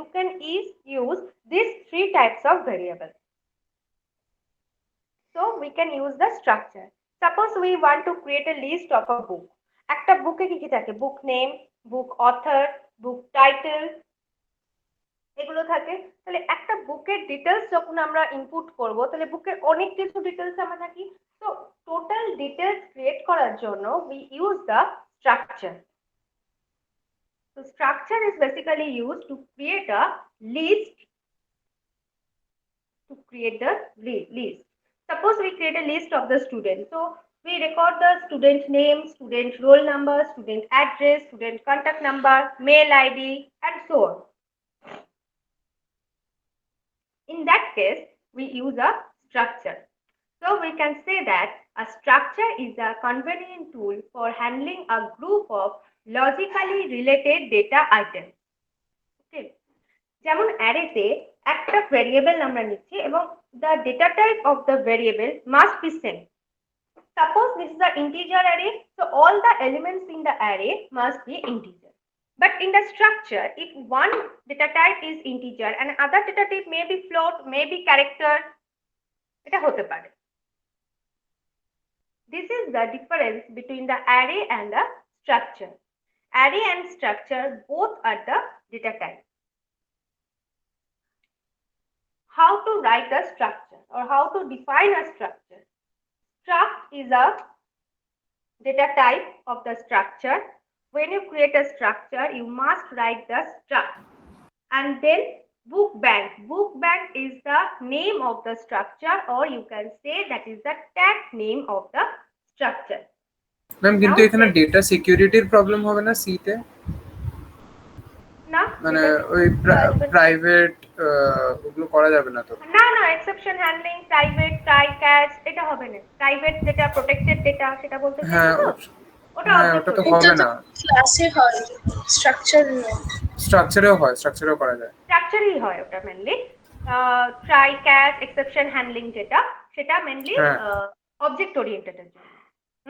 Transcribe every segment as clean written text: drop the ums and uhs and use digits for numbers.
you can use these three types of variables. So we can use the structure. Suppose we want to create a list of a book. একটা বুকে কি কি থাকে? বুক name, বুক author, book title, এগুলো থাকে। তাহলে একটা বুকের ডিটেলস যখন আমরা ইনপুট করব, তাহলে বুকের অনেক কিছু ডিটেলস আমরা থাকি। তো টোটাল ডিটেলস ক্রিয়েট করার জন্য we use the structure. So structure is basically used to create a list. Suppose we create a list of the students. So we record the student name, student roll number, student address, student contact number, mail ID, and so on. In that case, we use a structure. So we can say that a structure is a convenient tool for handling a group of logically related data items. Okay. যেমন অ্যারেতে একটা variable আমরা নিচ্ছি এবং the data type of the variable must be same. Suppose this is the integer array, so all the elements in the array must be integer. But in the structure, if one data type is integer and other data type may be float, may be character, এটা হতে পারে. This is the difference between the array and the structure. Array and structure both are the data type. How to write a structure or how to define a structure? Struct is a data type of the structure. When you create a structure, you must write the struct. And then book bank. Book bank is the name of the structure, or you can say that is the tag name of the structure. Ma'am কিন্তু এখানে data সিকিউরিটির problem হবে না সিতে? না মানে ওই private ওগুলো করা যাবে না তো? না না, exception handling, private, try catch এটা হবে না। প্রাইভেট যেটা প্রটেক্টেড ডেটা সেটা বলতে চাইছো তো? ওটা ওটা তো হবে না। ক্লাসে হয়, স্ট্রাকচারেও হয়, স্ট্রাকচারেও করা যায়। স্ট্রাকচারই হয় ওটা mainly. Try catch, exception handling যেটা, সেটা মেইনলি অবজেক্ট ওরিয়েন্টেড এর জন্য।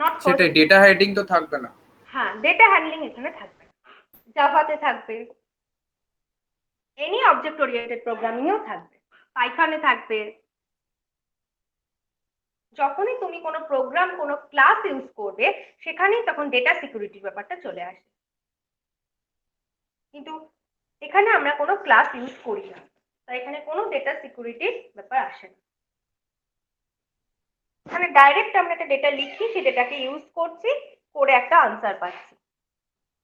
নট সেটাই, ডেটা হাইডিং তো থাকবে না। হ্যাঁ, ডেটা হ্যান্ডলিং এখানে থাকবে, জাভাতে থাকবে, এনি অবজেক্ট ওরিয়েন্টেড প্রোগ্রামিংও থাকবে, পাইথনে থাকবে। যখনই তুমি কোনো প্রোগ্রাম, কোনো ক্লাস ইউজ করবে, সেখানেই তখন ডেটা সিকিউরিটির ব্যাপারটা চলে আসে। কিন্তু এখানে আমরা কোনো ক্লাস ইউজ করি না, তাই এখানে কোনো ডেটা সিকিউরিটির ব্যাপার আসে না। এখানে ডাইরেক্ট আমরা একটা ডেটা লিখি, সেই ডেটাকে ইউজ করছি, করে একটা আনসার পাচ্ছি।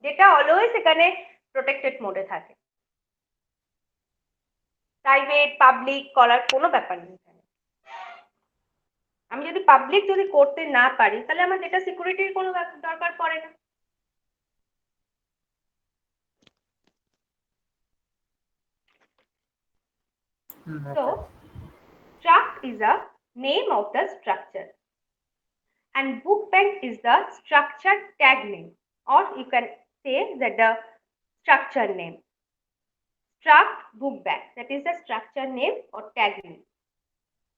ডেটা অলওয়েজ এখানে প্রোটেক্টেড মোডে থাকে, প্রাইভেট পাবলিক করার কোনো ব্যাপার নেই। আমি যদি পাবলিক যদি করতে না পারি, তাহলে আমার ডেটা সিকিউরিটির কোনো দরকার পড়ে না। So struct is a name of the structure and book bank is the structure tag name, or you can say that the structure name. Struct book bank, that is the structure name or tag name.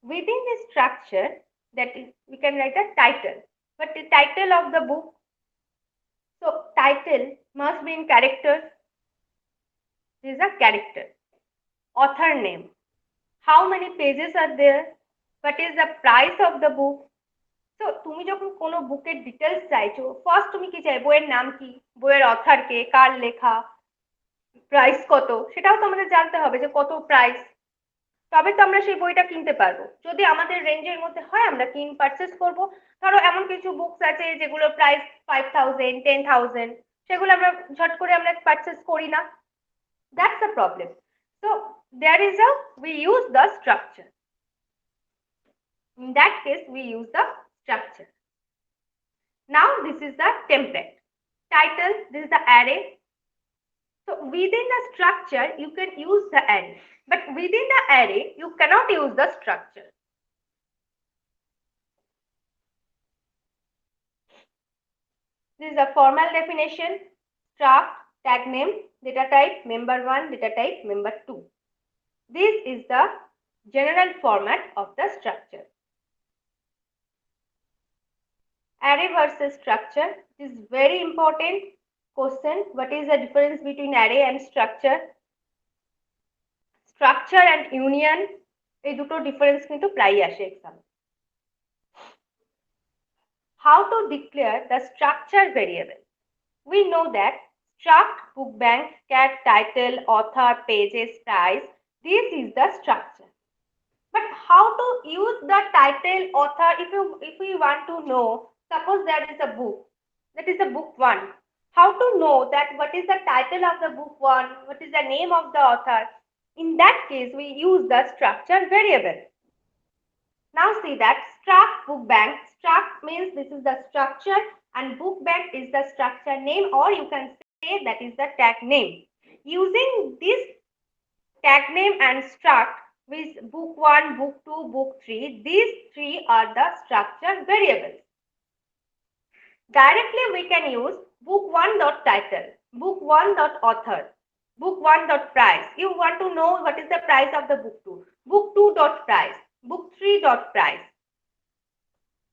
Within the structure, that is, we can write a title, but the title of the book, so title must be in characters. This is a character. Author name, how many pages are there, what is the price of the book. So তুমি যখন কোনো বুকের details চাইছো, first তুমি কি চাই? বইয়ের নাম কি, বইয়ের অথর কে, কার লেখা, প্রাইস কত, সেটাও তো আমাদের জানতে হবে যে কত প্রাইস, তবে তো আমরা সেই বইটা কিনতে পারবো। যদি আমাদের রেঞ্জের মধ্যে হয়, আমরা পারচেস করব। ধরো এমন কিছু বুকস আছে যেগুলো প্রাইস 5000, 10000, সেগুলো আমরা ঝট করে আমরা পারচেস করি না। That's a problem. So there is we use the structure. In that case, we use the structure. Now this is the template. Title, this is the array. So within the structure, you can use the array, but within the array, you cannot use the structure. This is the formal definition. Struct, tag name, data type, member 1, data type, member 2. This is the general format of the structure. Array versus structure. This is very important question. What is the difference between array and structure? Structure and union, এই দুটো difference কিন্তু প্রায়ই আসে এক্সামে। How to declare the structure variable? We know that struct, book bank, cat, title, author, pages, price. This is the structure. But how to use the title, author? If we want to know, suppose there is a book, that is a book 1. How to know that what is the title of the book 1? What is the name of the author? In that case, we use the structure variable. Now see that struct book bank. Struct means this is the structure and book bank is the structure name, or you can say that is the tag name. Using this tag name and struct with book 1, book 2, book 3, these three are the structure variables. Directly we can use book 1 dot title, book 1 dot author, book 1 dot price. You want to know what is the price of the book 2, book 2 dot price, book 3 dot price.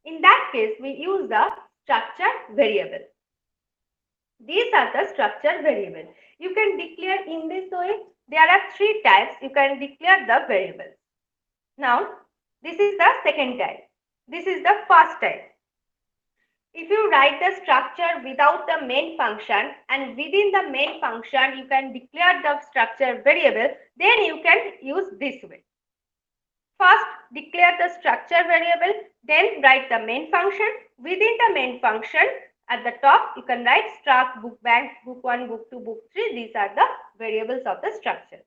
In that case, we use the structure variable. These are the structure variable. You can declare in this way. There are 3 types. You can declare the variables. Now, this is the second type. This is the first type. If you write the structure without the main function and within the main function you can declare the structure variable, then you can use this way. First, declare the structure variable, then write the main function. Within the main function, at the top, you can write struct, book bank, book 1, book 2, book 3. These are the variables of the structure.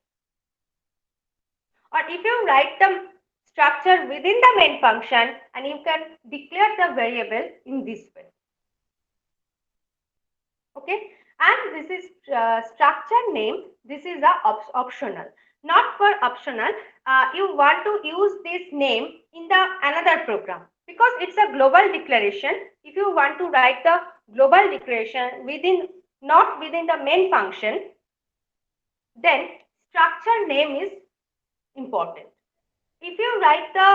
Or if you write the structure within the main function and you can declare the variable in this way. Okay, and this is structure name. This is a optional. Not for optional, you want to use this name in the another program because it's a global declaration. If you want to write the global declaration within, not within the main function, then structure name is important. If you write the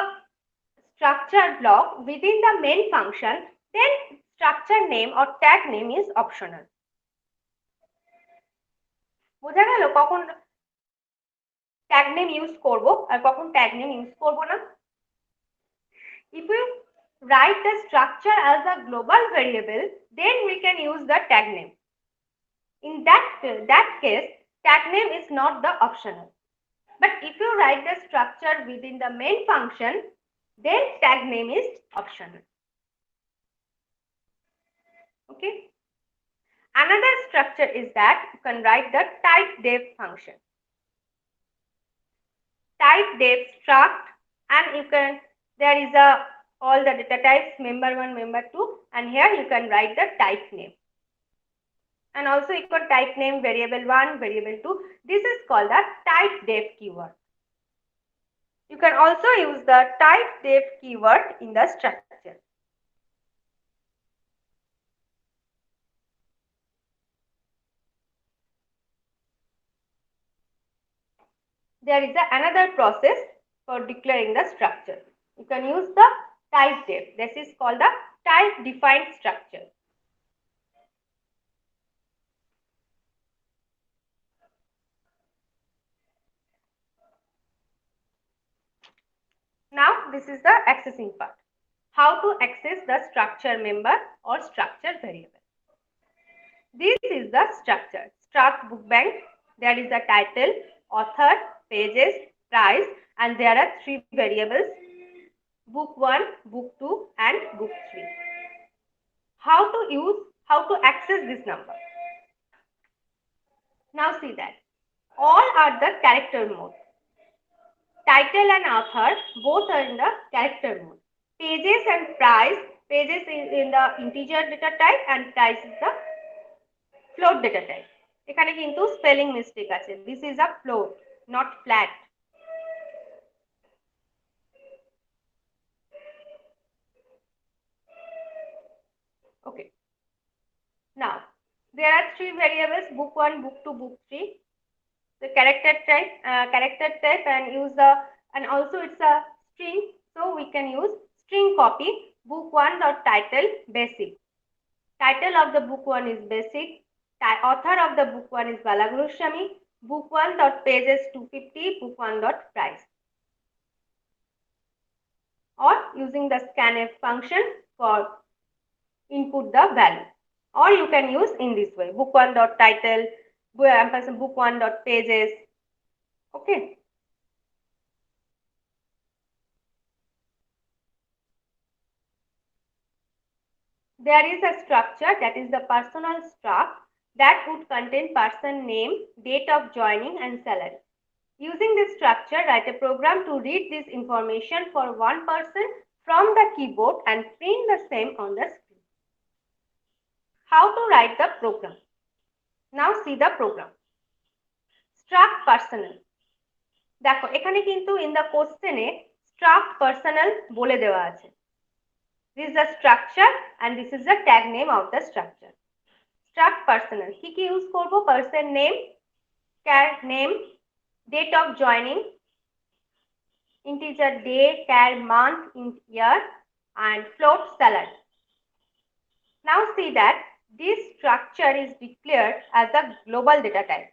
structure block within the main function, then structure name or tag name is optional. বোঝা গেল কখন tag name use করব আর কখন tag name use করব না? If you write the structure as a global variable, then we can use the tag name. In that case, tag name is not the optional. But if you write the structure within the main function, then tag name is optional. Okay. Another structure is that you can write the typedef function. Typedef struct, and you can, there is a all the data types, member 1, member 2, and here you can write the type name. And also you can type name variable 1, variable 2. This is called the typedef keyword. You can also use the typedef keyword in the structure. There is another process for declaring the structure. You can use the typedef. This is called the type defined structure. Now this is the accessing part. How to access the structure member or structure variable. This is the structure. Struct book bank. There is a title, author, pages, price, and there are 3 variables: book 1, book 2, and book 3. How to access this number? Now see that all are the character mode. Title and author both are in the character mode. Pages and price, pages is in the integer data type and price is the float data type. এখানে কিন্তু spelling mistake আছে. This is a float, not flat. Okay. Now there are 3 variables: book 1, book 2, book 3. The character type and use the, and also it's a string, so we can use string copy. Book 1 dot title basic. Title of the book 1 is basic. Author of the book 1 is Balaguruswamy. book1.pages 250, book1.price, or using the scanf function for input the value, or you can use in this way, book1.title, book1.pages. Okay. There is a structure, that is the personal struct, that would contain person name, date of joining and salary. Using this structure, write a program to read this information for one person from the keyboard and print the same on the screen. How to write the program? Now see the program. Struct personal. দেখো এখানে কিন্তু in the question A struct personal বলে দেওয়া আছে. This is the structure and this is the tag name of the structure. Struct personal. কি কি use করব? Person name, char name, date of joining, integer day, char month, int year, and float salary. Now see that this structure is declared as a global data type.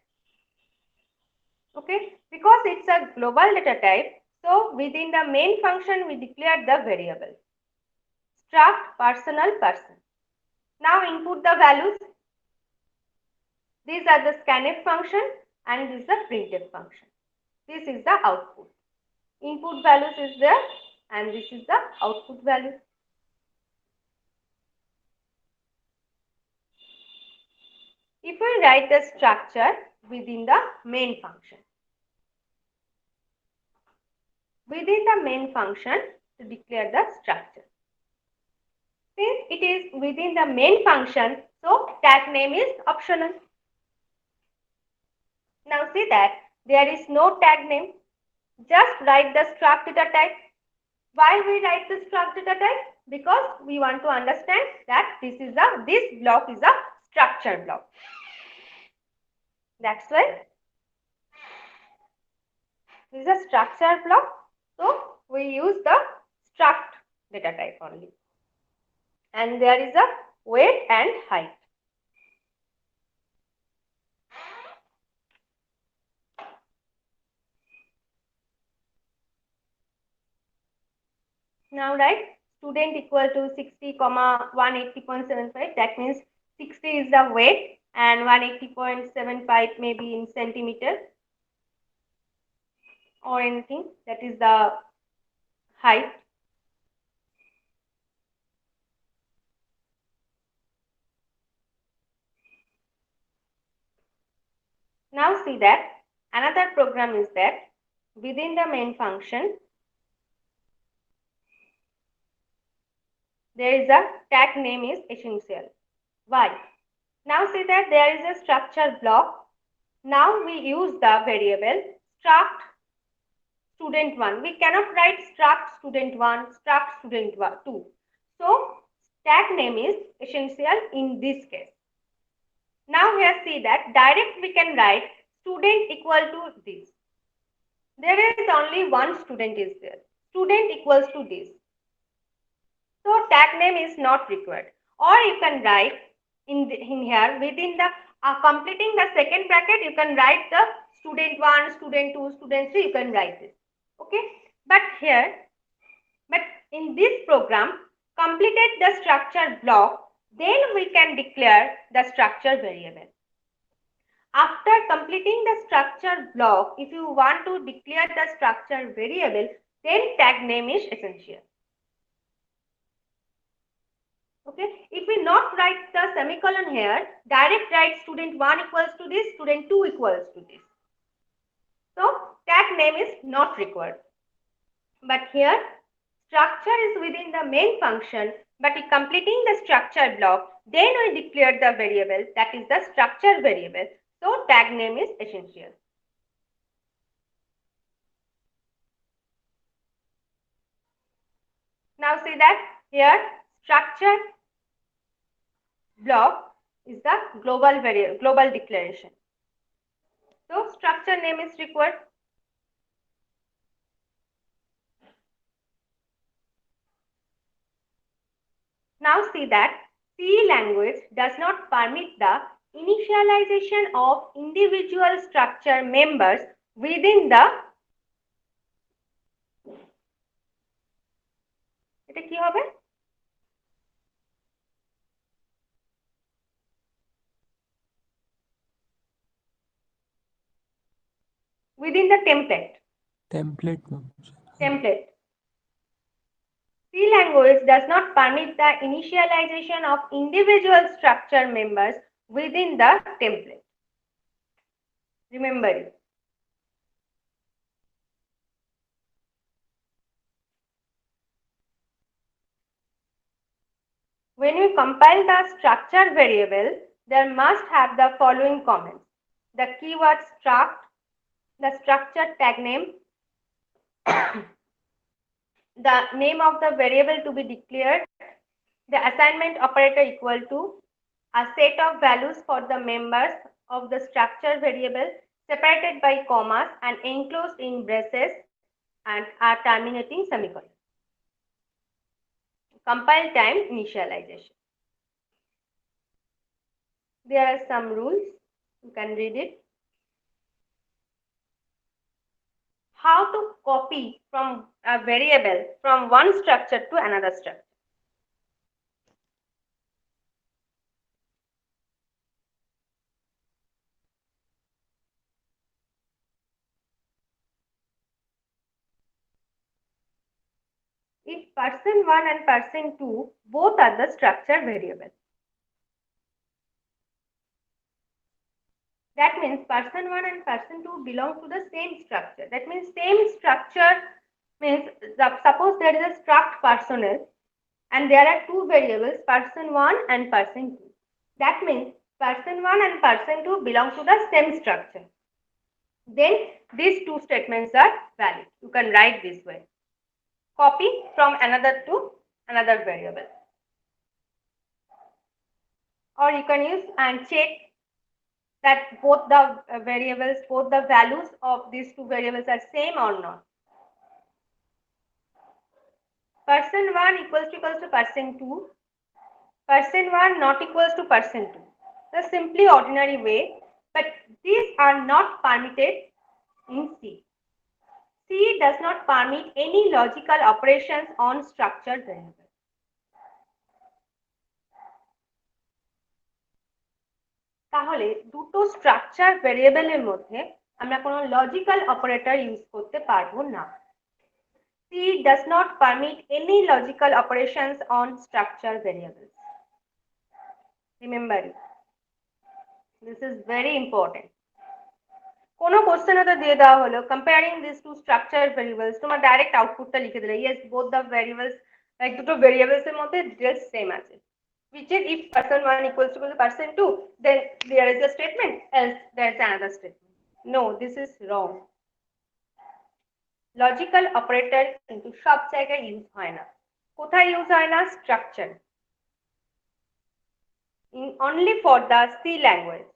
Okay, because it's a global data type, so within the main function we declare the variable struct personal person. Now input the values. These are the scanf function and this is the printf function. This is the output. Input values is there and this is the output value. If we write the structure within the main function, within the main function to declare the structure. Since it is within the main function, so tag name is optional. Now see that there is no tag name. Just write the struct data type. Why we write the struct data type? Because we want to understand that this block is a structure block. That's why this is a structure block. So we use the struct data type only. And there is a weight and height. Now write student equal to 60, 180.75. That means 60 is the weight and 180.75 may be in centimeter or anything. That is the height. Now see that another program is that within the main function there is a tag name is essential. Why? Now see that there is a structure block. Now we use the variable struct student1. We cannot write struct student1, struct student2. So tag name is essential in this case. Now here see that direct we can write student equal to this. There is only one student is there. Student equals to this. So tag name is not required. Or you can write in here within the completing the second bracket, you can write the student1, student2, student3, you can write this. Okay. But in this program, completed the structure block, then we can declare the structure variable. After completing the structure block, if you want to declare the structure variable, then tag name is essential. Okay, if we not write the semicolon here, direct write student1 equals to this, student2 equals to this. So tag name is not required. But here structure is within the main function, but in completing the structure block, then we declare the variable, that is the structure variable. So tag name is essential. Now see that here structure block is the global variable, global declaration. So structure name is required. Now see that C language does not permit the initialization of individual structure members within the এটা কি হবে within the template template. C language does not permit the initialization of individual structure members within the template. Remember it. When we compile the structure variable, there must have the following comments: the keyword struct, the structure tag name, the name of the variable to be declared, the assignment operator equal to, a set of values for the members of the structure variable separated by commas and enclosed in braces and a terminating semicolon. Compile time initialization. There are some rules, you can read it. How to copy from a variable from one structure to another structure. If person1 and person2 both are the structure variable, that means person1 and person2 belong to the same structure. That means same structure means suppose there is a struct personnel and there are two variables person1 and person2. That means person1 and person2 belong to the same structure. Then these two statements are valid. You can write this way: copy from another to another variable, or you can use and check that both the variables, both the values of these two variables are same or not. Person1 equals to person2, person1 not equals to person2. The simply ordinary way, but these are not permitted in C. C does not permit any logical operations on structured variable. তাহলে দুটো structure ভেরিয়েবলের মধ্যে আমরা কোনো logical operator use করতে পারবো না। C does not permit any logical operations on structure variables. Remember it. This is very important. কোনো কোশ্চেন হতে দিয়ে দেওয়া হলো comparing this two structure variables, তোমার ডাইরেক্ট আউটপুটটা লিখে দিলে yes both the variables, like দুটো ভেরিয়েবলস এর মধ্যে ডিটেলস সেম আছে, which is if person1 equals to person2, then there is a statement, else there is another statement. No, this is wrong. Logical operator কিন্তু সব জায়গায় use হয় না। কোথায় ইউজ হয় না? Structure, only for the C language.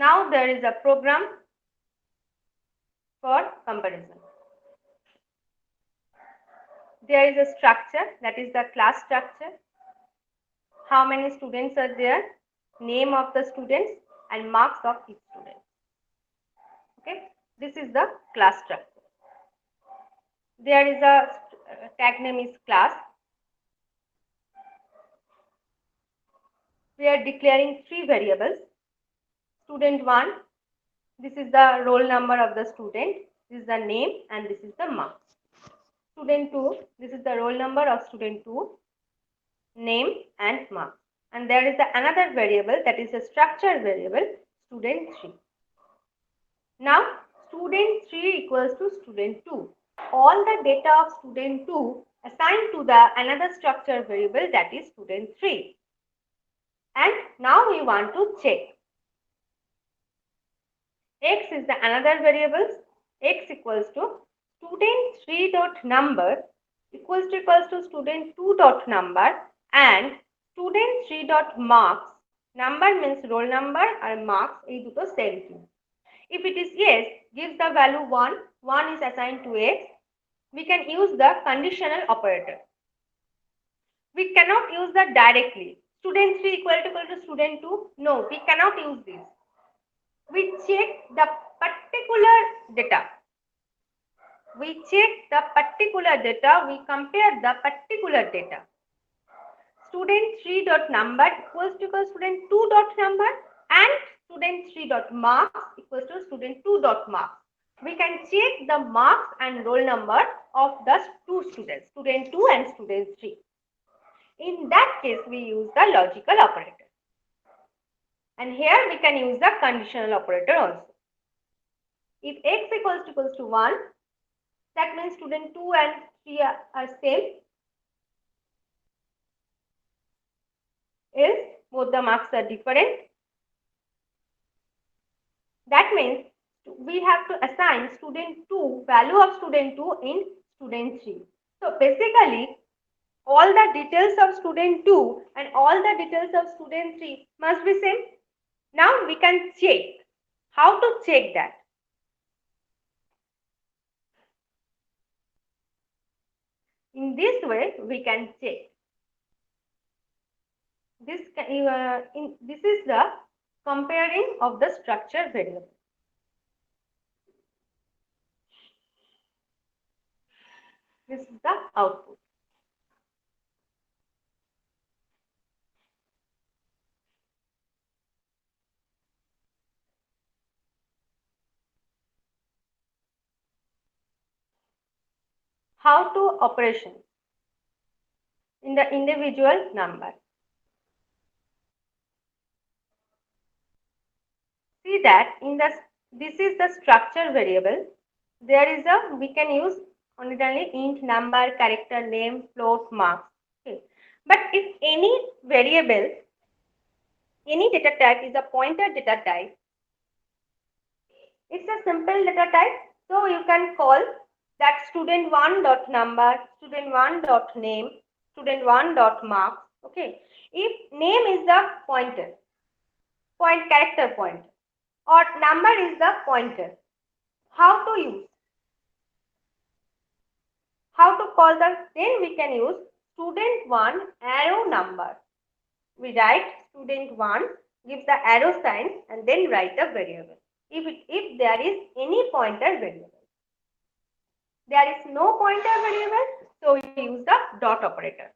Now there is a program for comparison. There is a structure, that is the class structure. How many students are there, name of the students and marks of each student. Okay, this is the class structure. There is a tag name is class. We are declaring three variables. Student1, this is the roll number of the student, this is the name, and this is the marks. Student2, this is the roll number of student2, name and marks. And there is another variable, that is a structure variable, student3. Now student3 equals to student2. All the data of student2 assigned to the another structure variable, that is student3. And now we want to check. X is the another variable. X equals to student3 dot number equals to student2 dot number and student3 dot marks. Number means roll number and marks এই দুটো same thing. If it is yes, gives the value 1. 1 is assigned to X. We can use the conditional operator. We cannot use that directly. student 3 equal to student 2. No, we cannot use this. We check the particular data. We check the particular data. We compare the particular data. Student 3 dot number equals to student 2 dot number, and student 3 dot marks equals to student 2 dot marks. We can check the marks and roll number of the two students, student 2 and student 3. In that case, we use the logical operator. And here we can use the conditional operator also. If x equals to 1, that means student 2 and 3 are same. Else, both the marks are different. That means we have to assign student 2, value of student 2 in student 3. So basically, all the details of student 2 and all the details of student 3 must be same. Now we can check. How to check that? In this way, we can check. This is the comparing of the structure variable. This is the output. How to operation in the individual number. See that in this is the structure variable. There is we can use only int, number, character, name, float, marks. Okay. But if any variable, any data type is a pointer data type, it's a simple data type. So you can call that student 1 dot number, student 1 dot name, student 1 dot marks. Okay. If name is the pointer, character pointer, or number is the pointer, how to use? How to call that? Then we can use student 1 arrow number. We write student 1, give the arrow sign, and then write a variable. If there is any pointer variable. There is no pointer variable, so we use the dot operator.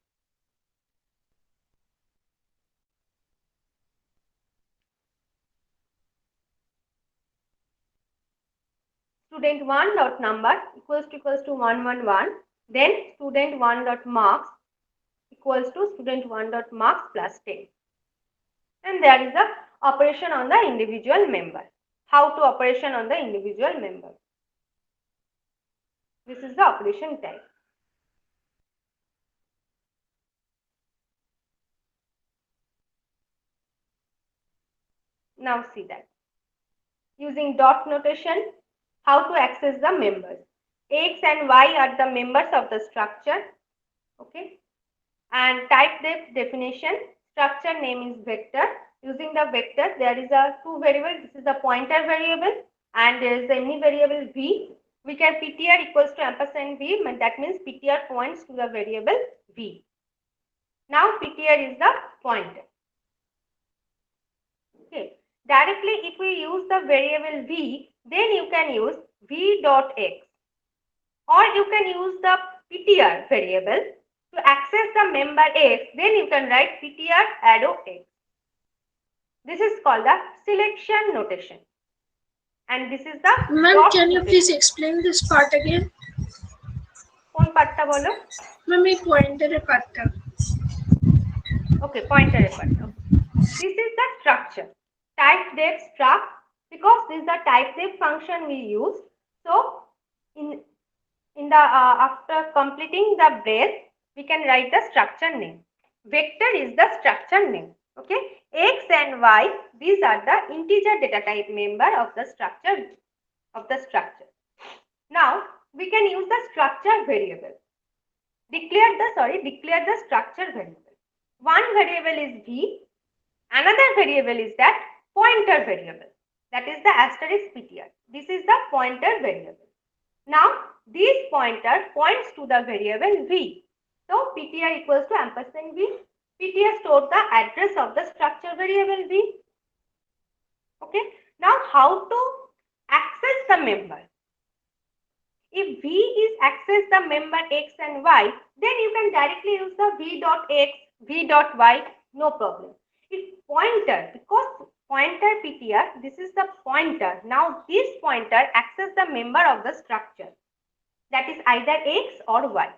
Student 1 dot number equals to 111. Then student 1 dot marks equals to student 1 dot marks plus 10. And there is a operation on the individual member. How to operation on the individual member? This is the operation type. Now see that. Using dot notation, how to access the members. X and Y are the members of the structure. Okay. And type definition, structure name is vector. Using the vector, there is a two variable. This is the pointer variable and there is any variable v. We can ptr equals to ampersand v, that means ptr points to the variable v. Now ptr is the pointer. Okay. Directly if we use the variable v, then you can use v dot x, or you can use the ptr variable to access the member x. Then you can write ptr arrow x. This is called the selection notation, and this is the Ma'am, can you please explain this part again? কোন পার্টটা বলো? Ma'am, এই পয়েন্টারের পার্টটা। Okay, pointer part. This is the structure. Type def struct, because this is the type def function we use. So in the after completing the brace, we can write the structure name. Vector is the structure name. Okay, x and y, these are the integer data type member of the structure Now we can use the structure variable. Declare the structure variable. One variable is v, another variable is that pointer variable, that is the asterisk ptr. This is the pointer variable. Now this pointer points to the variable v. So ptr equals to ampersand v. PTR stored the address of the structure variable V. Okay. Now how to access the member? If V is access the member X and Y, then you can directly use the V.X, V.Y, no problem. If pointer, because pointer PTR, this is the pointer. Now this pointer access the member of the structure, that is either X or Y.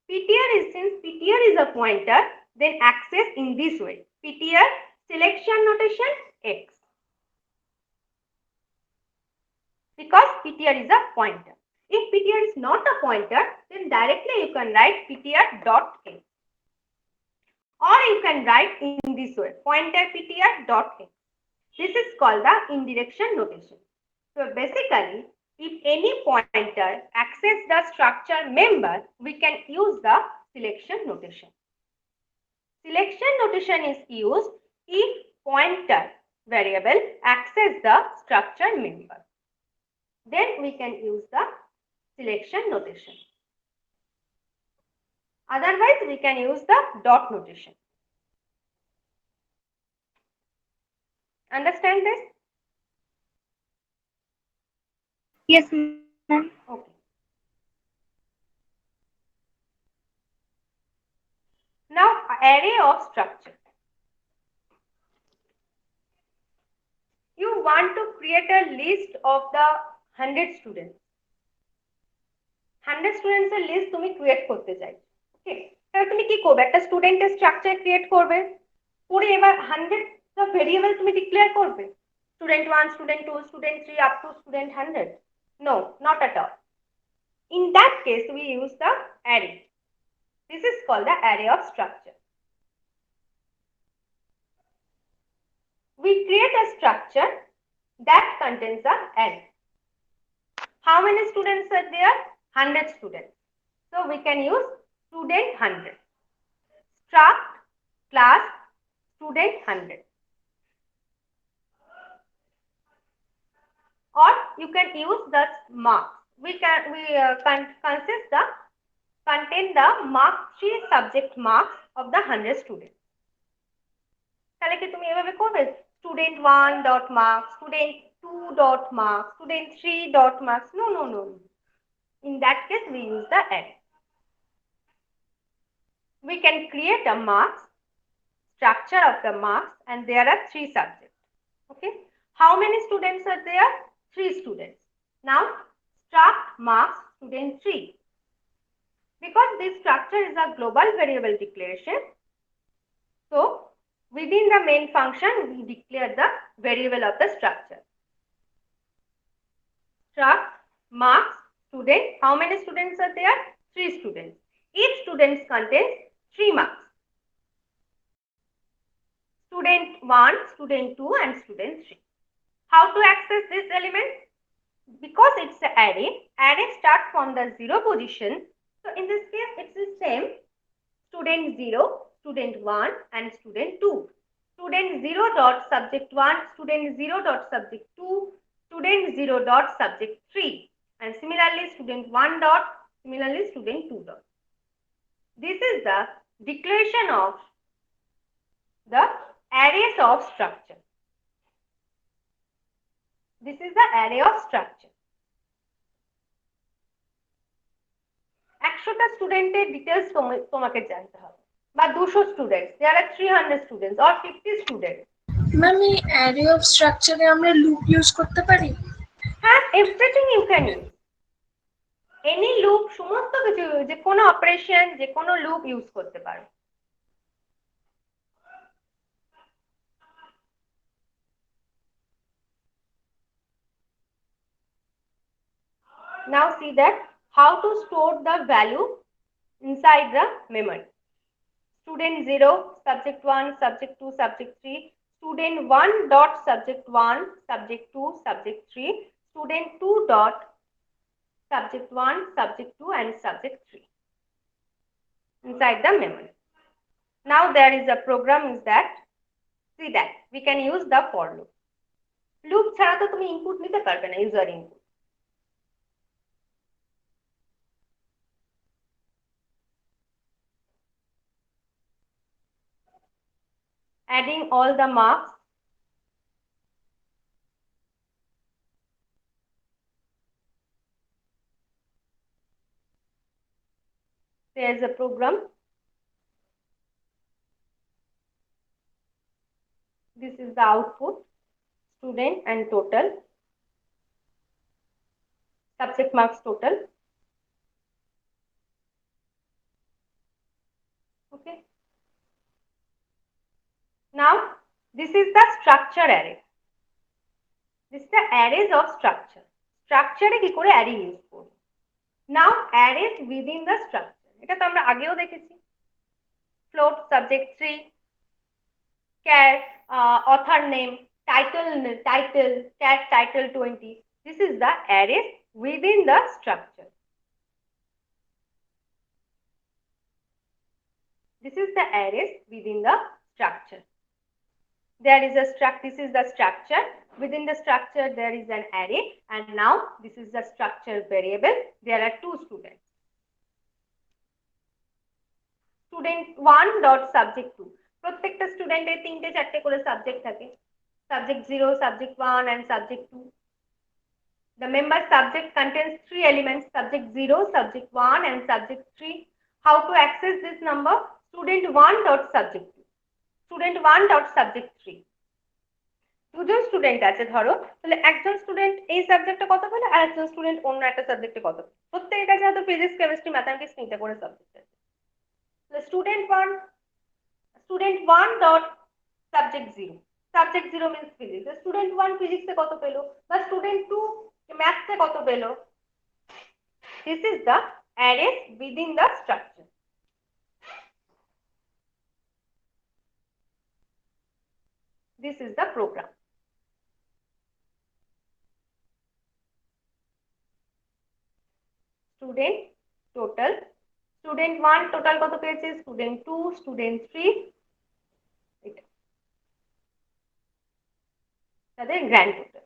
PTR is, since PTR is a pointer, then access in this way. PTR selection notation X. Because PTR is a pointer. If PTR is not a pointer, then directly you can write PTR dot X. Or you can write in this way, pointer PTR dot X. This is called the indirection notation. So basically, if any pointer access the structure member, we can use the selection notation. Selection notation is used if pointer variable access the structure member. Then we can use the selection notation. Otherwise, we can use the dot notation. Understand this? Yes, ma'am. Okay. Now, array of structure. You want to create a list of the 100 students. 100 students এর list তুমি create করতে চাই। ওকে, তাহলে তুমি কি করবে? একটা স্টুডেন্টের স্ট্রাকচার ক্রিয়েট করবে, করে এবার 100 টা ভেরিয়েবল তুমি ডিক্লেয়ার করবে। Student 1, student 2, student 3 up to student 100. No, not at all. In that case, we use the array. This is called the array of structure. We create a structure that contains the array. How many students are there? 100 students. So we can use student 100. Struct class student 100. Or you can use the marks. We contain the mark 3 subject marks of the 100 students. তাহলে কি তুমি এভাবে করবে? Student 1 dot marks, student 2 dot marks, student 3 dot marks. No. In that case, we use the array. We can create a marks, structure of the marks, and there are 3 subjects. Okay. How many students are there? 3 students. Now, struct marks student 3. Because this structure is a global variable declaration, so within the main function, we declare the variable of the structure. Struct marks student. How many students are there? 3 students. Each student contains 3 marks. Student 1, student 2, and student 3. How to access this element? Because it's an array starts from the 0 position. So in this case, it's the same. Student 0, student 1, and student 2. Student 0 dot subject 1, student 0 dot subject 2, student 0 dot subject 3. And similarly, student 1 dot, similarly, student 2 dot. This is the declaration of the arrays of structure. This is the array of structure. 100টা স্টুডেন্টের details তোমাকে জানতে হবে, বা 200 students, there are 300 students or 50 students. Ma'am এই array of স্ট্রাকচারে আমরা loop use করতে পারি? হ্যাঁ, everything you can use. Any loop, সমস্ত কিছু, যে কোনো অপারেশন, যে কোনো লুপ ইউজ করতে পারো। Now see that how to store the value inside the memory. Student 0, subject 1, subject 2, subject 3, student 1 dot subject 1, subject 2, subject 3, student 2 dot subject 1, subject 2, and subject 3 inside the memory. Now there is a program is that, see that we can use the for loop. Loop ছাড়া তো তুমি input নিতে পারবে না, user input. adding all the marks. There is a program. This is the output, student and total, subject marks total. Okay. Now, this is the structure array. This is the arrays of structure. Structure কি করে array use করব? Now, arrays within the structure. এটা তো আমরা আগেও দেখেছি। Float, subject 3, char, author name, title, char title 20. This is the arrays within the structure. This is the arrays within the structure. There is a this is the structure. Within the structure, there is an array, and now this is the structure variable. There are two students. Student 1 dot subject 2. প্রত্যেকটা স্টুডেন্টের তিনটে চারটে করে subject থাকে। Subject 0, subject 1, and subject 2. The member subject contains three elements: subject 0, subject 1, and subject 3. How to access this number? Student 1 dot subject 2. Student 1 dot subject 3. দুজন student আছে ধরো, তাহলে একজন স্টুডেন্ট এই সাবজেক্টে কত পেলো আর একজন স্টুডেন্ট অন্য একটা সাবজেক্টে কত পেলো। প্রত্যেকের কাছে হয়তো ফিজিক্স, কেমিস্ট্রি, ম্যাথমেটিক্স তিনটে করে সাবজেক্ট আছে। তাহলে student 1 dot subject 0, subject 0 means physics. Student 1 ফিজিক্সে কত পেলো বা স্টুডেন্ট 2 ম্যাথসে কত পেলো। This is the arrays within the structure. This is the program. Student total. Student 1 total কত পেয়েছে? Student 2, Student 3. এটা তাদের গ্র্যান্ড টোটাল।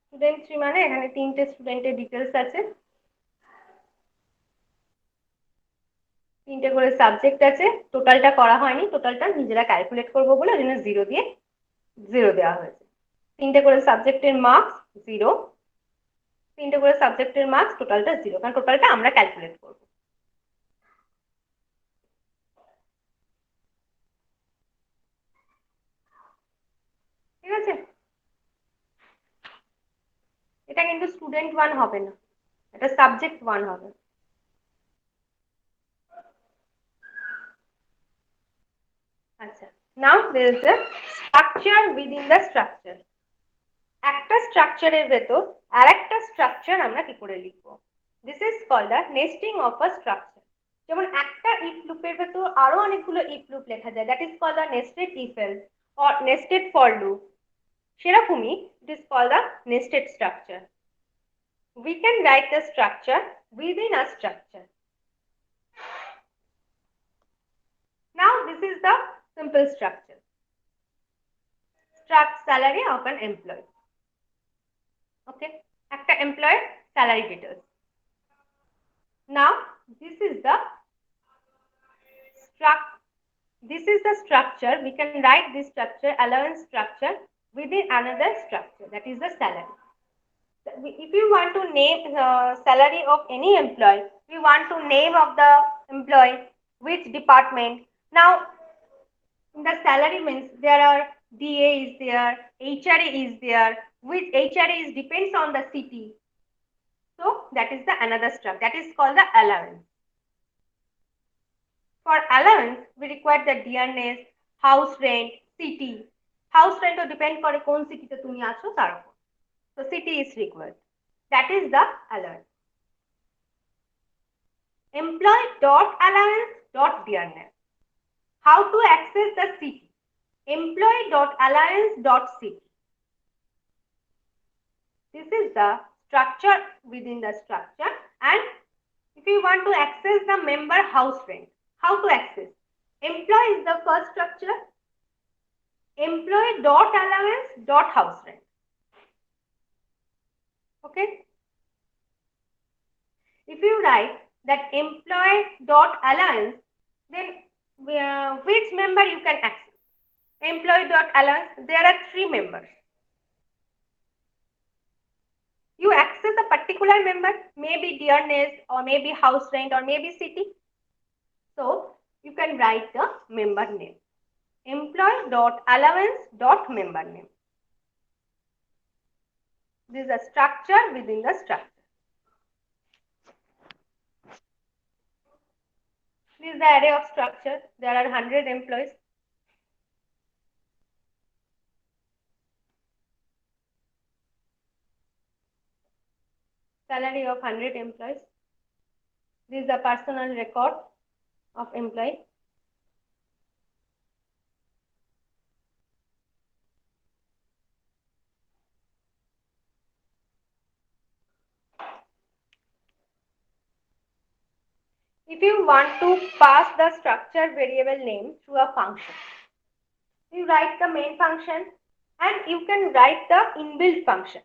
স্টুডেন্ট 3 মানে এখানে তিনটে স্টুডেন্টের ডিটেলস আছে, তিনটে করে সাবজেক্ট আছে। টোটালটা করা হয়নি, টোটালটা নিজেরা ক্যালকুলেট করবো বলে ওই জন্য 0 দিয়ে 0 দেওয়া হয়েছে। তিনটে করে সাবজেক্টের মার্কস 0, তিনটে করে সাবজেক্টের মার্কস, টোটালটা 0, কারণ টোটালটা আমরা ক্যালকুলেট করবো। ঠিক আছে, এটা কিন্তু স্টুডেন্ট 1 হবে না, এটা সাবজেক্ট 1 হবে। আচ্ছা, নাও there is a structure within the structure. একটা স্ট্রাকচারের ভেতর আরেকটা স্ট্রাকচার আমরা কি করে লিখবো? This is called the nesting of a structure. যেমন একটা if লুপের ভেতর আরো অনেকগুলো if লুপ লেখা যায়, that is called the nested if else or nested for loop. সেরকমই it is called the nested structure. We can write the structure within a structure. Now this is the simple structure. Struct salary of an employee. Okay, একটা employee salary details. Now this is the structure. We can write this structure, allowance structure, within another structure, that is the salary. If you want to name salary of any employee, we want to name of the employee, which department. Now in the salary means there are DA is there, HRA is there, which HRA is depends on the city. So that is the another structure, that is called the allowance. For allowance we require the dearness, house rent, city. House rent will depend করে কোন সিটিতে তুমি আছো তার উপর। So city is required. That is the allowance. Employee dot allowance dot dearness. How to access the city? Employee dot allowance dot city. This is the structure within the structure. And if you want to access the member house rent, how to access? Employee is the first structure. Employee dot allowance dot house rent. Okay. If you write that employee dot allowance, then which member you can access? Employee dot allowance, there are 3 members. You access a particular member, maybe dearness or maybe house rent or maybe city. So you can write the member name. Employee dot allowance dot member name. This is a structure within the structure. This is the array of structure. There are 100 employees. Salary of 100 employees. This is the personal record of employee. If you want to pass the structure variable name through a function, you write the main function and you can write the inbuilt function.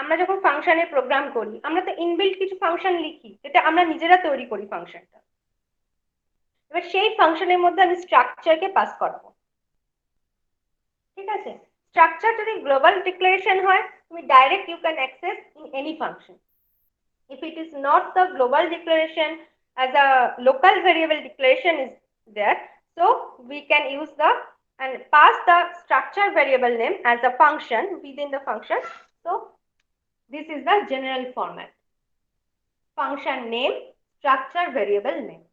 আমরা যখন ফাংশনে programme করি আমরা তো inbuilt কিছু function লিখি যেটা আমরা নিজেরা তৈরি করি ফাংশনটা। এবার সেই ফাংশনের মধ্যে আমি স্ট্রাকচারকে পাস করব। ঠিক আছে, স্ট্রাকচার যদি গ্লোবাল ডিক্লারেশন হয় তুমি direct you can access in any function. If it is not the global declaration, as a local variable declaration is there, so we can use the and pass the structure variable name as a function within the function. So this is the general format. Function name, structure variable name.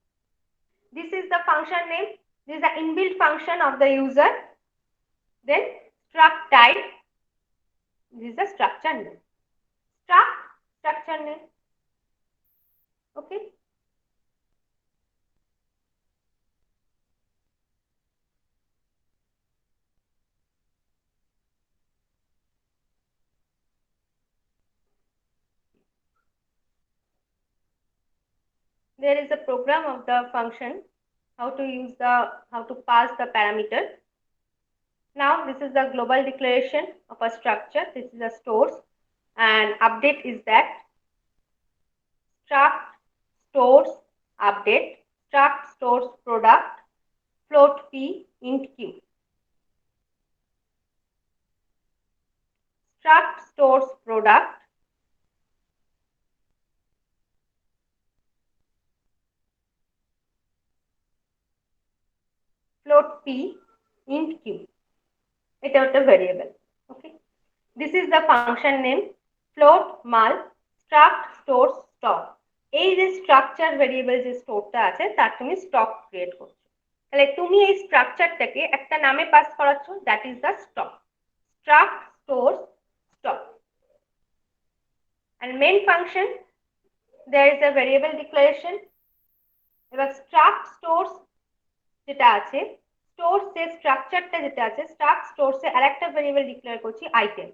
This is the function name. This is the inbuilt function of the user. Then struct type. This is the structure name. Struct structure name. Okay. There is a program of the function, how to pass the parameter. Now this is the global declaration of a structure. This is a stores and update is that struct stores update, struct stores product, float p int q. Struct stores product, float p int q. এটা একটা variable. Okay, this is the function name float mal struct stores stock। এই যে structure variable যে স্টোরটা আছে তার তুমি stock create করছো, তাহলে তুমি এই স্ট্রাকচারটাকে একটা নামে পাস করাচ্ছ, that is the stock. struct stores stock and main function there is a variable declaration। এবার struct stores যেটা আছে, stores এর স্ট্রাকচারটা যেটা আছে, struct stores এ আরেকটা ভেরিয়েবল ডিক্লেয়ার করছি আইটেম।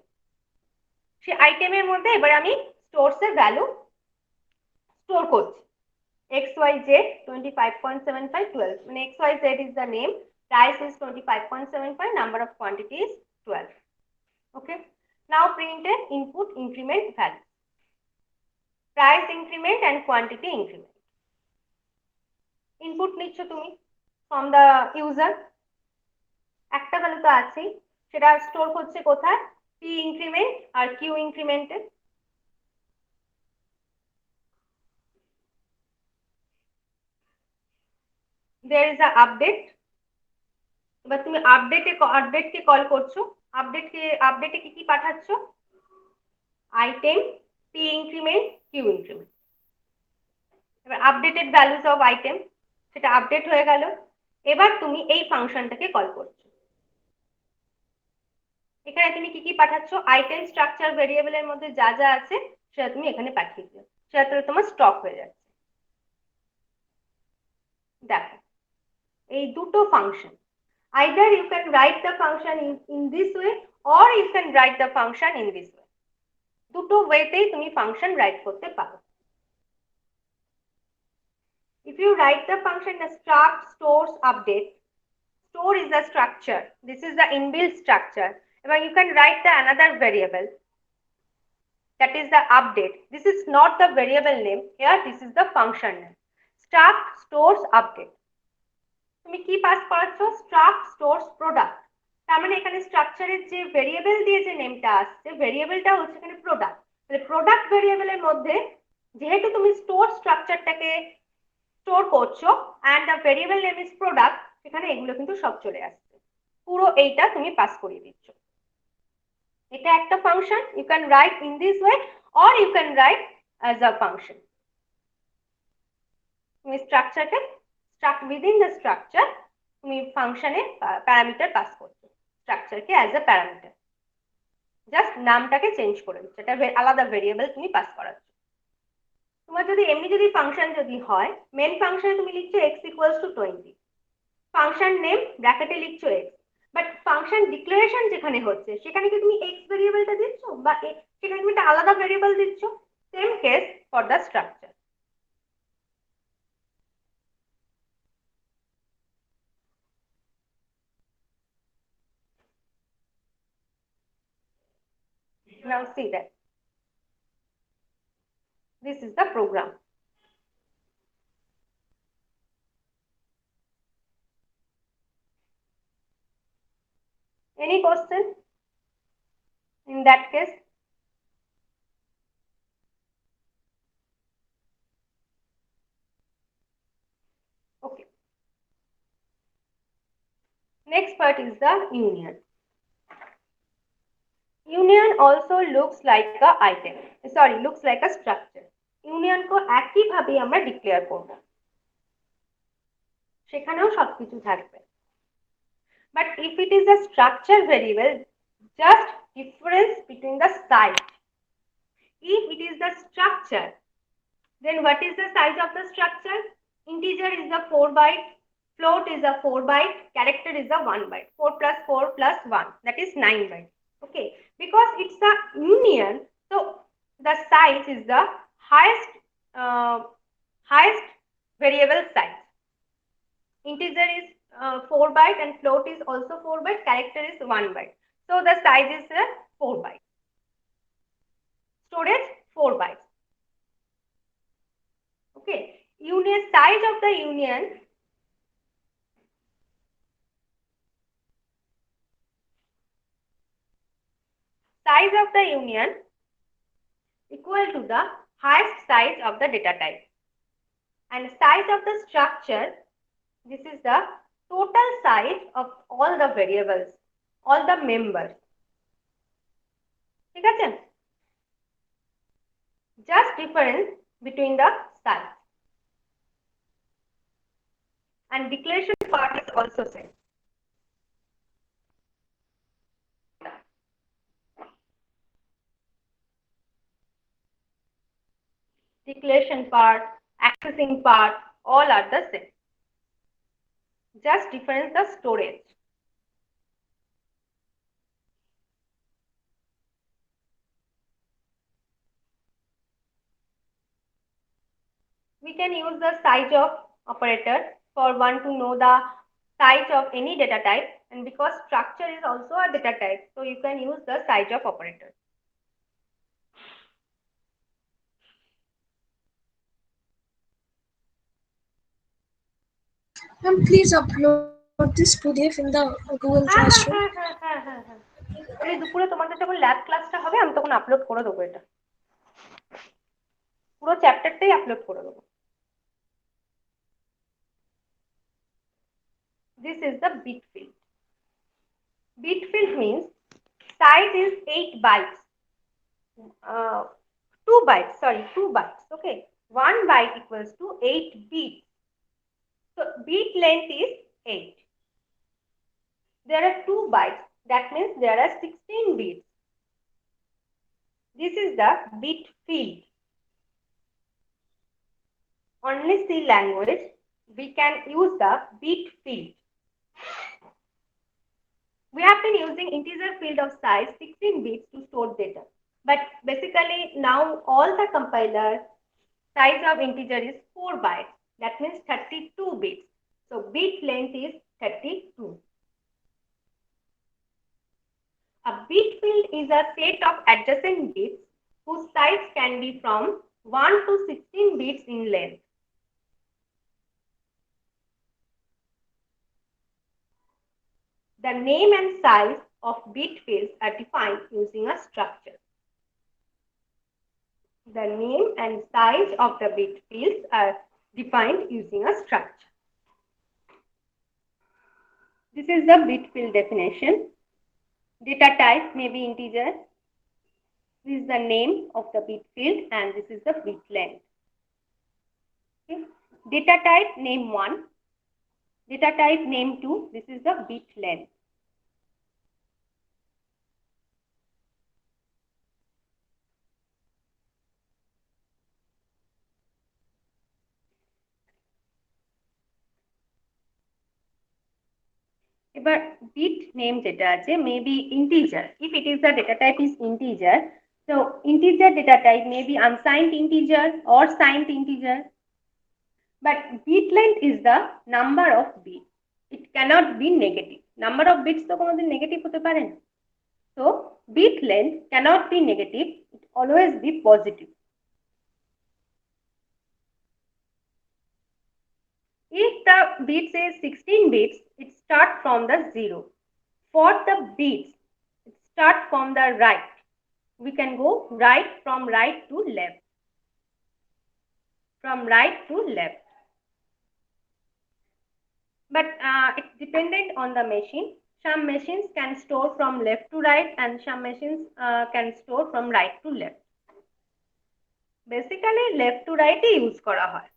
সেই আইটেমের মধ্যে এবার আমি stores এর ভ্যালু স্টোর করছি। xyz 25.75 12, মানে xyz is the name, price is 25.75, number of quantity is 12. Okay, now print an input increment value, price increment and quantity increment। input নিচ্ছ তুমি from the user, একটা ভ্যালু তো আছেই, সেটা store হচ্ছে কোথায়, p increment R q increment A. there is a update। এবার তুমি আপডেটকে কল করছো, আপডেটে কি পাঠাচ্ছ, item, p increment, q increment। এবার আপডেটেড ভ্যালুস অফ আইটেম সেটা আপডেট হয়ে গেল। এবার তুমি এই ফাংশনটাকে কল করছো, এখানে তুমি কি পাঠাচ্ছ, আইটেম স্ট্রাকচার ভেরিয়েবলের মধ্যে যা যা আছে সেটা তুমি এখানে পাঠিয়ে দিও, সেটা তাহলে তোমার স্টক হয়ে যাচ্ছে। দেখো এই দুটো function, either you can write the function in this way or you can write the function in this way, দুটো ওয়েতেই তুমি ফাংশন রাইট করতে পারো। If you write the function struct stores update, store is the structure. This is the inbuilt structure. And you can write the another variable. That is the update. This is not the variable name. Here, this is the function name. Struct stores update. তুমি কি pass করাচ্ছো? struct stores product. তার মানে এখানে স্ট্রাকচারের যে variable দিয়ে যে নেমটা আসছে, ভেরিয়েবলটা হচ্ছে এখানে প্রোডাক্ট। তাহলে প্রোডাক্ট ভেরিয়েবলের মধ্যে যেহেতু তুমি স্টোর স্ট্রাকচারটাকে স্টোর করছো and the variable name is product, সেখানে এগুলো কিন্তু সব চলে আসছে। পুরো এইটা তুমি পাস করিয়ে দিচ্ছ। এটা একটা ফাংশন, you can write in this way or you can write as a function. তুমি স্ট্রাকচারকে within the structure তুমি ফাংশনে প্যারামিটার পাস করছো, স্ট্রাকচারকে অ্যাজ আ প্যারামিটার, জাস্ট নামটাকে চেঞ্জ করে দিচ্ছ, এটা আলাদা ভেরিয়েবল তুমি পাস করাচ্ছ। তোমার যদি এমনি যদি ফাংশন যদি হয়, মেন ফাংশনে তুমি লিখছো x equals to 20, function name ব্র্যাকেটে লিখছো x, বাট ফাংশন ডিক্লারেশন যেখানে হচ্ছে সেখানে কি তুমি x ভেরিয়েবলটা দিচ্ছ বা সেখানে তুমি একটা আলাদা ভেরিয়েবল দিচ্ছ? Same case for the structure. Now see that this is the program. Any question in that case? Okay. Next part is the union. Union also looks like a item. Sorry, looks like a structure. Union को একই ভাবে আমরা declare করব, সেখানেও সবকিছু থাকবে। But if it is a structure variable, just difference between the size. If it is the structure, then what is the size of the structure? Integer is the 4 byte, float is a 4 byte, character is a 1 byte. 4 plus 4 plus 1, that is 9 byte. Okay, because it's a union, so the size is the highest variable size. Integer is 4 byte and float is also 4 byte, character is 1 byte. So the size is 4 byte. Storage 4 bytes. Okay, union size of the union equal to the highest size of the data type, and size of the structure, this is the total size of all the variables, all the members. ঠিক আছে? Just difference between the size, and declaration part is also same. Declaration part, accessing part, all are the same. Just difference the storage. We can use the size of operator for one to know the size of any data type, and because structure is also a data type, so you can use the size of operator. Please upload this PDF in the Google Classroom. এই দুপুরে তোমাদের যখন lab ক্লাসটা হবে আমি তখন upload করে দেবো, এটা পুরো চ্যাপ্টারটাই আপলোড করে দেবো। This is the bit field. Bit field means size is 8 bytes. 2 bytes, sorry, 2 bytes. Okay, 1 byte equals to 8 bits. So bit length is 8. There are 2 bytes. That means there are 16 bits. This is the bit field. Only C language we can use the bit field. We have been using integer field of size 16 bits to store data. But basically now all the compiler size of integer is 4 bytes. That means 32 bits. So bit length is 32. A bit field is a set of adjacent bits whose size can be from 1 to 16 bits in length. The name and size of bit fields are defined using a structure. The name and size of the bit fields are defined using a structure. This is the bit field definition. Data type may be integer. This is the name of the bit field and this is the bit length. Okay. Data type name 1. Data type name 2. This is the bit length. এবার bit name যেটা আছে may be integer. If it is the data type is integer, so integer data type may be unsigned integer or signed integer. But bit length is the number of bits. It cannot be negative. Number of bits তো কোনোদিন negative হতে পারে না। So bit length cannot be negative. It always be positive. If the bits is 16 bits, it starts from the 0. For the bits, it starts from the right. We can go right from right to left. From right to left. But it's dependent on the machine. Some machines can store from left to right and some machines can store from right to left. Basically, left to right use করা হয়।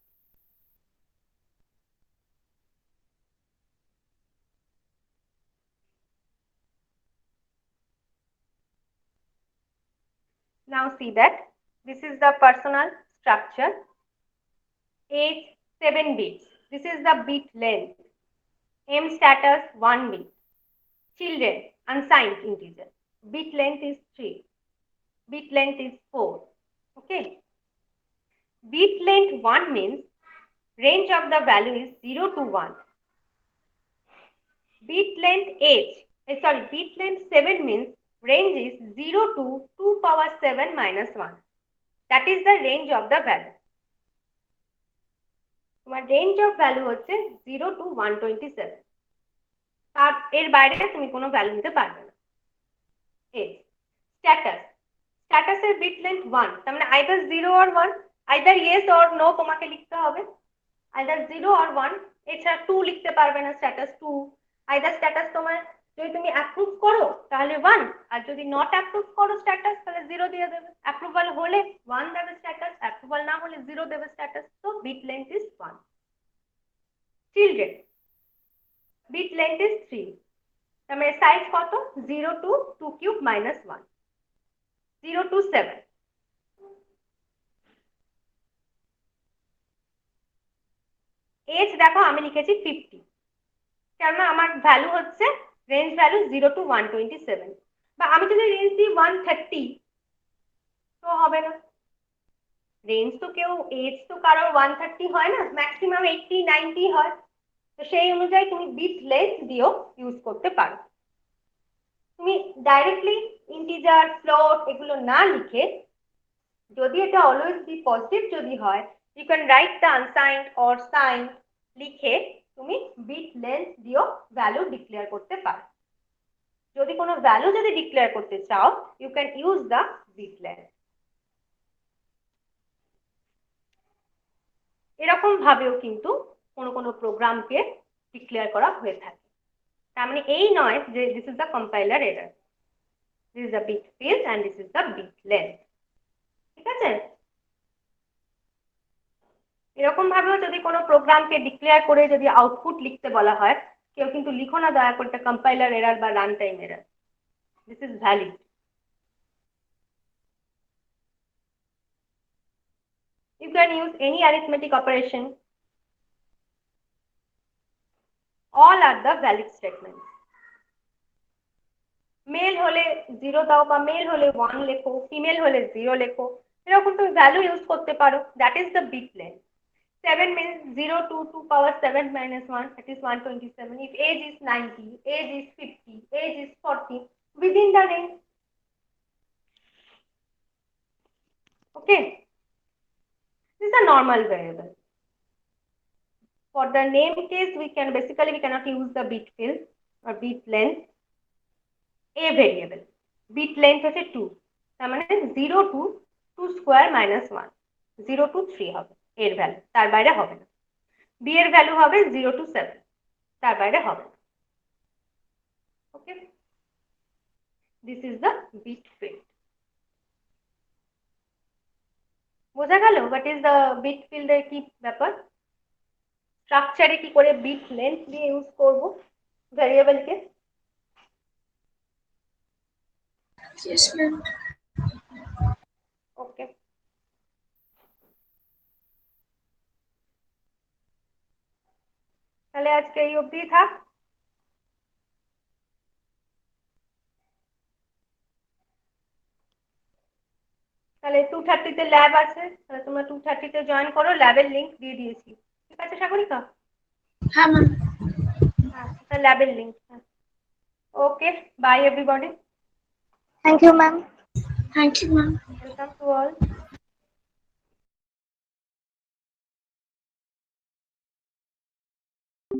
Now see that this is the personal structure. Age 7 bits. This is the bit length. M status 1 bit. Children unsigned integer. Bit length is 3. Bit length is 4. Okay. Bit length 1 means range of the value is 0 to 1. Bit length bit length 7 means range is 0 to 2 power 7 minus 1. That is the range of the value. তোমার range of value হচ্ছে 0 to 127. আর এর বাইরে তুমি কোনো value নিতে পারবে না। Status স্ট্যাটাসের বিট লেন্থ 1, তার মানে either 0 or 1, either yes or no তোমাকে লিখতে হবে। আইদার 0 or 1, এছাড়া 2 লিখতে পারবে না, স্ট্যাটাস 2। আইদার স্ট্যাটাস তোমার যদি তুমি অ্যাপ্রুভ করো তাহলে 1, আর যদি নট অ্যাপ্রুভ করো স্ট্যাটাস তাহলে 0 দিয়ে দেবে। অ্যাপ্রুভাল হলে 1 দেবে স্ট্যাটাস, অ্যাপ্রুভাল না হলে 0 দেবে স্ট্যাটাস। তো bit length is 1। Children bit length is 3. তার মানে সাইজ কত? 0 to 2 cube minus 1. 0 to 7. Age দেখো আমি লিখেছি 50, কারণ আমার ভ্যালু হচ্ছে রেঞ্জ ভ্যালু 0 to 127। বা আমি যদি রেঞ্জ দিই 130 তো হবে না। রেঞ্জ তো এজ তো কারোর 130 হয় না, ম্যাক্সিমাম 80 90 হয়। তো সেই অনুযায়ী তুমি বিট লেন্থ দিয়েও ইউজ করতে পারো। তুমি ডাইরেক্টলি ইন্টিজার ফ্লোট এগুলো না লিখে, যদি এটা অলওয়েজ বি পজিটিভ যদি হয়, you can write the unsigned or signed লিখে তুমি বিট লেন্থ দিয়েও ভ্যালু ডিক্লেয়ার করতে পারো। যদি কোনো ভ্যালু যদি ডিক্লেয়ার করতে চাও, you can use the bit length. এরকম ভাবেও কিন্তু কোনো প্রোগ্রামকে ডিক্লেয়ার করা হয়ে থাকে। তার মানে এই নয় যে this is the compiler error, this is the bit field and this is the bit length. ঠিক আছে? এরকম ভাবেও যদি কোনো প্রোগ্রামকে ডিক্লেয়ার করে যদি আউটপুট লিখতে বলা হয়, কেউ কিন্তু লিখো না দয়া করে কম্পাইলার এরর বা run time error. This is valid. You can use any arithmetic operation. All are the valid statements. Male হলে 0 দাও বা মেল হলে 1 লেখো, ফিমেল হলে 0 লেখো, এরকম তুমি ভ্যালু ইউজ করতে পারো। That is the bit length. 7 means 0 to 2 power 7 minus 1, that is 127. If age is 90, age is 50, age is 40, within the range. Okay. This is a normal variable. For the name case, we cannot use the bit field or bit length. A variable. Bit length হচ্ছে 2. তার মানে 0 to 2 square minus 1. 0 to 3 হবে এর value, তার বাইরে হবে না। B এর ভ্যালু হবে 0 to 7, তার বাইরে হবে না। Okay, this is the bit field. বোঝা গেল হোয়াট ইজ দ্য বিট ফিল্ডের কি ব্যাপার, স্ট্রাকচারে কি করে বিট লেন্থ দিয়ে ইউজ করব ভ্যারিয়েবলকে। Yes, ma'am. ওকে, তাহলে আজকে এই অবধি থাক। তাহলে 2:30 তে ল্যাব আছে, তাহলে তোমরা 2:30 তে জয়েন করো, ল্যাবের লিংক দিয়ে দিয়েছি। ঠিক আছে সাগরিকা? হ্যাঁ ম্যাম। আচ্ছা, ল্যাবের link. Okay, bye everybody. Thank you, ma'am. Thank you, ma'am. Welcome to all.